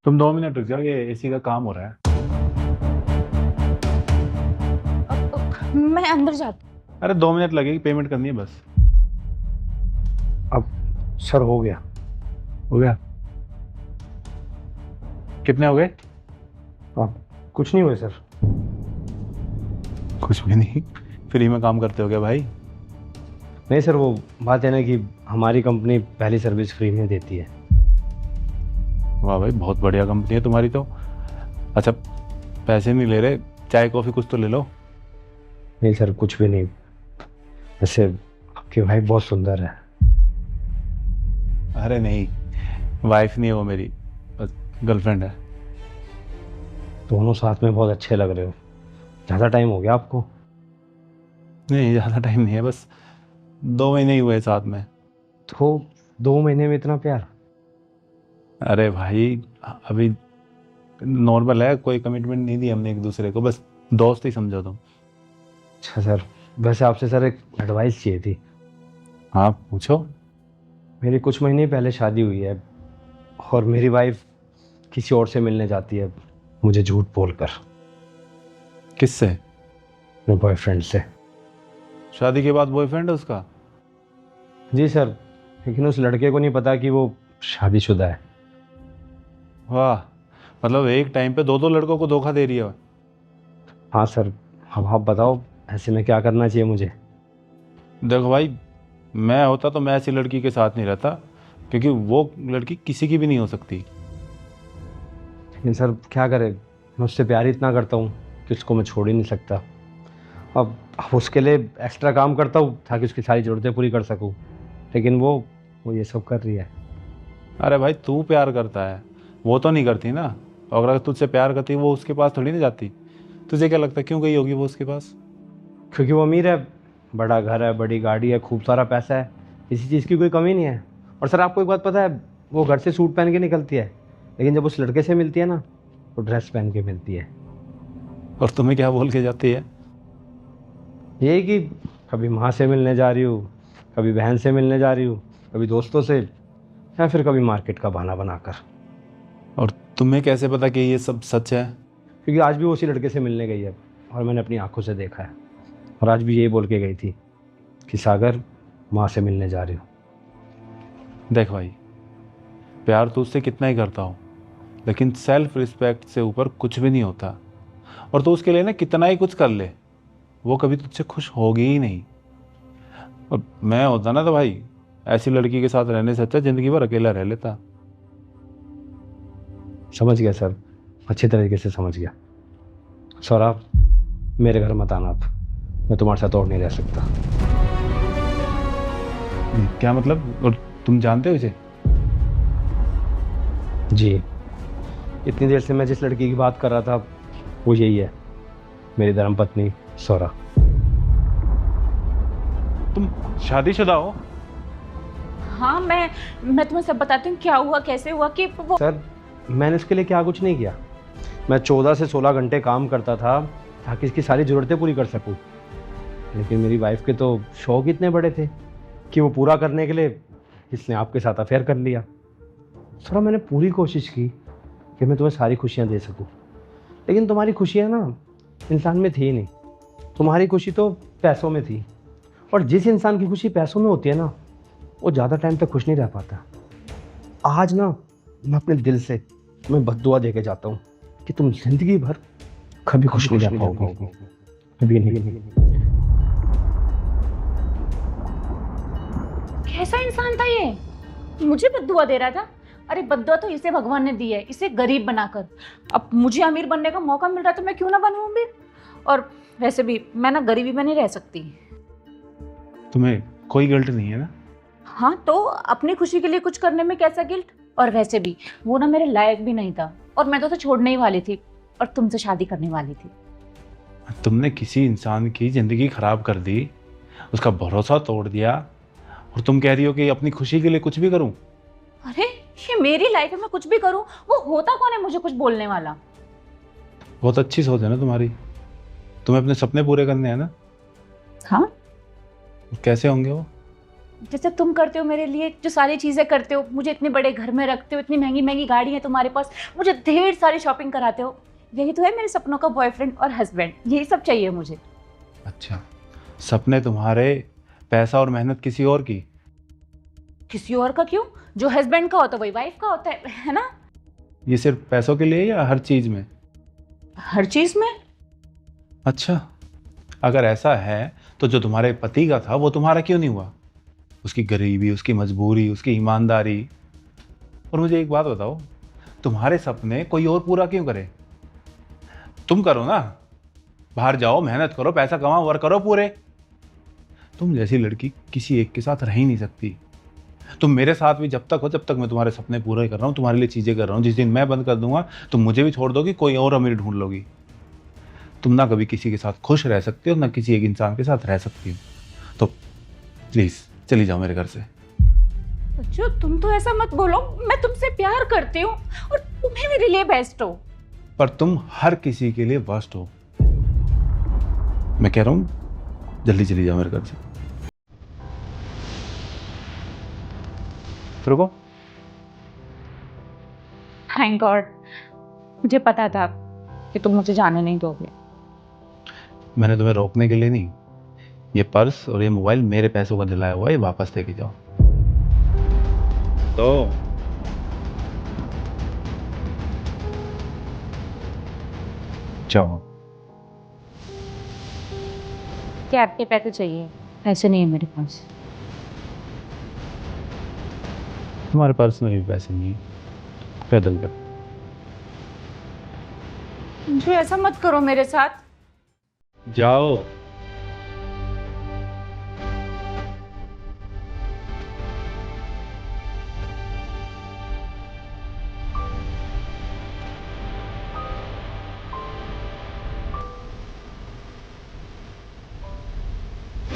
तुम 2 मिनट रुक जाओ, ये एसी का काम हो रहा है। मैं अंदर जाती अरे 2 मिनट लगेगी, पेमेंट करनी है बस। अब सर हो गया। हो गया? कितने हो गए? अब कुछ नहीं हुए सर। कुछ भी नहीं? फ्री में काम करते हो क्या भाई? नहीं सर, वो बात है ना कि हमारी कंपनी पहली सर्विस फ्री में देती है। वाह भाई, बहुत बढ़िया कंपनी है तुम्हारी तो। अच्छा, पैसे नहीं ले रहे, चाय कॉफ़ी कुछ तो ले लो। नहीं सर, कुछ भी नहीं। वैसे आपकी वाइफ बहुत सुंदर है। अरे नहीं, वाइफ नहीं है वो मेरी, बस गर्लफ्रेंड है। दोनों साथ में बहुत अच्छे लग रहे हो। ज़्यादा टाइम हो गया आपको? नहीं, ज़्यादा टाइम नहीं है, बस 2 महीने ही हुए साथ में। तो 2 महीने में इतना प्यार? अरे भाई, अभी नॉर्मल है, कोई कमिटमेंट नहीं दी हमने एक दूसरे को, बस दोस्त ही समझो तुम। अच्छा सर, वैसे आपसे सर एक एडवाइस चाहिए थी। हाँ पूछो। मेरी कुछ महीने पहले शादी हुई है और मेरी वाइफ किसी और से मिलने जाती है, मुझे झूठ बोलकर, किससे? अपने बॉयफ्रेंड से। शादी के बाद बॉयफ्रेंड है उसका? जी सर, लेकिन उस लड़के को नहीं पता कि वो शादीशुदा है। वाह, मतलब एक टाइम पे 2-2 लड़कों को धोखा दे रही है। हाँ सर, अब आप बताओ ऐसे में क्या करना चाहिए मुझे? देखो भाई, मैं होता तो मैं ऐसी लड़की के साथ नहीं रहता, क्योंकि वो लड़की किसी की भी नहीं हो सकती। लेकिन सर क्या करें, मैं उससे प्यार ही इतना करता हूँ कि उसको मैं छोड़ ही नहीं सकता। अब उसके लिए एक्स्ट्रा काम करता हूँ ताकि उसकी सारी ज़रूरतें पूरी कर सकूँ, लेकिन वो ये सब कर रही है। अरे भाई, तू प्यार करता है, वो तो नहीं करती ना। और अगर तुझसे प्यार करती वो उसके पास थोड़ी ना जाती। तुझे क्या लगता है क्यों गई होगी वो उसके पास? क्योंकि वो अमीर है, बड़ा घर है, बड़ी गाड़ी है, खूब सारा पैसा है, किसी चीज़ की कोई कमी नहीं है। और सर आपको एक बात पता है, वो घर से सूट पहन के निकलती है, लेकिन जब उस लड़के से मिलती है ना, वो ड्रेस पहन के मिलती है। और तुम्हें क्या बोल के जाती है? यही कि कभी माँ से मिलने जा रही हूँ, कभी बहन से मिलने जा रही हूँ, कभी दोस्तों से, या फिर कभी मार्केट का बहाना बनाकर। और तुम्हें कैसे पता कि ये सब सच है? क्योंकि आज भी वो उसी लड़के से मिलने गई है और मैंने अपनी आंखों से देखा है। और आज भी यही बोल के गई थी कि सागर, माँ से मिलने जा रही हूँ। देख भाई, प्यार तो उससे कितना ही करता हूँ, लेकिन सेल्फ रिस्पेक्ट से ऊपर कुछ भी नहीं होता। और तो उसके लिए ना कितना ही कुछ कर ले, वो कभी तुझसे खुश होगी ही नहीं। और मैं होता ना तो भाई, ऐसी लड़की के साथ रहने से अच्छा जिंदगी भर अकेला रह लेता। समझ गया सर, अच्छी तरीके से समझ गया। सौरभ, मेरे घर मत आना आप, मैं तुम्हारे साथ और नहीं रह सकता। क्या मतलब? और तुम जानते हो इसे? जी, इतनी देर से मैं जिस लड़की की बात कर रहा था वो यही है, मेरी धर्मपत्नी सौरा। तुम शादीशुदा हो? हाँ, मैं तुम्हें सब बताती हूँ क्या हुआ, कैसे हुआ कि वो। सर मैंने उसके लिए क्या कुछ नहीं किया। मैं 14 से 16 घंटे काम करता था ताकि इसकी सारी ज़रूरतें पूरी कर सकूं, लेकिन मेरी वाइफ के तो शौक इतने बड़े थे कि वो पूरा करने के लिए इसने आपके साथ अफेयर कर लिया। थोड़ा मैंने पूरी कोशिश की कि मैं तुम्हें सारी खुशियाँ दे सकूं, लेकिन तुम्हारी खुशियाँ ना इंसान में थी नहीं, तुम्हारी खुशी तो पैसों में थी। और जिस इंसान की खुशी पैसों में होती है ना, वो ज़्यादा टाइम तक खुश नहीं रह पाता। आज ना मैं अपने दिल से तुम्हें बद्दुआ दे के जाता हूँ कि तुम जिंदगी भर कभी खुश नहीं रह पाओगे, कभी नहीं। कैसा इंसान था ये, मुझे बद्दुआ दे रहा था? अरे बद्दुआ तो इसे भगवान ने दी है, इसे गरीब बनाकर। अब मुझे अमीर बनने का मौका मिल रहा है तो मैं क्यों ना बनूं अमीर। और वैसे भी मैं ना गरीबी में नहीं रह सकती। तुम्हें कोई गिल्ट नहीं है ना? हाँ, तो अपनी खुशी के लिए कुछ करने में कैसा गिल्ट। और वैसे भी वो ना मेरे लायक भी नहीं था, और मैं तो उसे छोड़ने ही वाली थी और तुमसे शादी करने वाली थी। तुमने किसी इंसान की जिंदगी खराब कर दी, उसका भरोसा तोड़ दिया, और तुम कह रही हो कि अपनी खुशी के लिए कुछ भी करूं? अरे ये मेरी लाइफ है, मैं कुछ भी करूं, वो होता कौन है मुझे कुछ बोलने वाला। बहुत अच्छी सोच है ना तुम्हारी। तुम्हें अपने सपने पूरे करने हैं ना? हाँ। कैसे होंगे वो? जैसे तुम करते हो मेरे लिए, जो सारी चीज़ें करते हो, मुझे इतने बड़े घर में रखते हो, इतनी महंगी महंगी गाड़ी है तुम्हारे पास, मुझे ढेर सारी शॉपिंग कराते हो। यही तो है मेरे सपनों का बॉयफ्रेंड और हस्बैंड, यही सब चाहिए मुझे। अच्छा, सपने तुम्हारे, पैसा और मेहनत किसी और की। किसी और का क्यों? जो हस्बैंड का होता है वही वाइफ का होता है ना? ये सिर्फ पैसों के लिए या हर चीज़ में? हर चीज़ में। अच्छा, अगर ऐसा है तो जो तुम्हारे पति का था वो तुम्हारा क्यों नहीं हुआ? उसकी गरीबी, उसकी मजबूरी, उसकी ईमानदारी। और मुझे एक बात बताओ, तुम्हारे सपने कोई और पूरा क्यों करे? तुम करो ना, बाहर जाओ, मेहनत करो, पैसा कमाओ और करो पूरे। तुम जैसी लड़की किसी एक के साथ रह ही नहीं सकती। तुम मेरे साथ भी जब तक हो, जब तक मैं तुम्हारे सपने पूरे कर रहा हूँ, तुम्हारे लिए चीज़ें कर रहा हूँ। जिस दिन मैं बंद कर दूंगा तुम मुझे भी छोड़ दोगी, कोई और अमीर ढूंढ लोगी। तुम ना कभी किसी के साथ खुश रह सकती हो, ना किसी एक इंसान के साथ रह सकती हो। तो प्लीज़ चली जाओ मेरे घर से। अच्छा, तुम तो ऐसा मत बोलो, मैं तुमसे प्यार करती हूँ और तुम्हें मेरे लिए बेस्ट हो। पर तुम हर किसी के लिए वर्स्ट हो। मैं कह रहा हूँ जल्दी चली जाओ मेरे घर से। रुको। थैंक गॉड, मुझे पता था कि तुम मुझे जाने नहीं दोगे। मैंने तुम्हें रोकने के लिए नहीं, ये पर्स और ये मोबाइल मेरे पैसों का दिलाया हुआ है, ये वापस लेके जाओ। तो जाओ। क्या आपके पैसे चाहिए? पैसे नहीं है मेरे पास। तुम्हारे पर्स में भी पैसे नहीं है, पैदल कर। मुझे ऐसा मत करो मेरे साथ। जाओ।